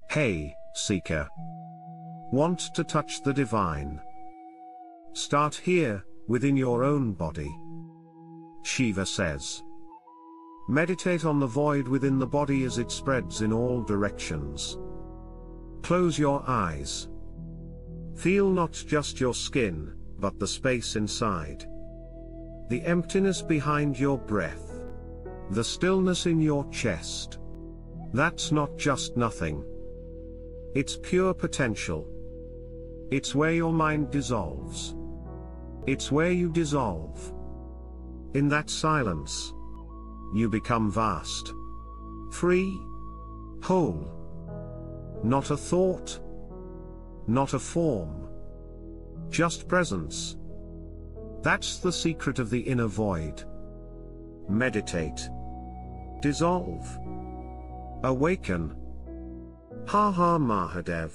Hey, seeker. Want to touch the divine? Start here, within your own body. Shiva says. Meditate on the void within the body as it spreads in all directions. Close your eyes. Feel not just your skin, but the space inside. The emptiness behind your breath. The stillness in your chest. That's not just nothing. It's pure potential. It's where your mind dissolves. It's where you dissolve. In that silence, you become vast. Free. Whole. Not a thought. Not a form. Just presence. That's the secret of the inner void. Meditate. Dissolve. Awaken. Ha ha Mahadev.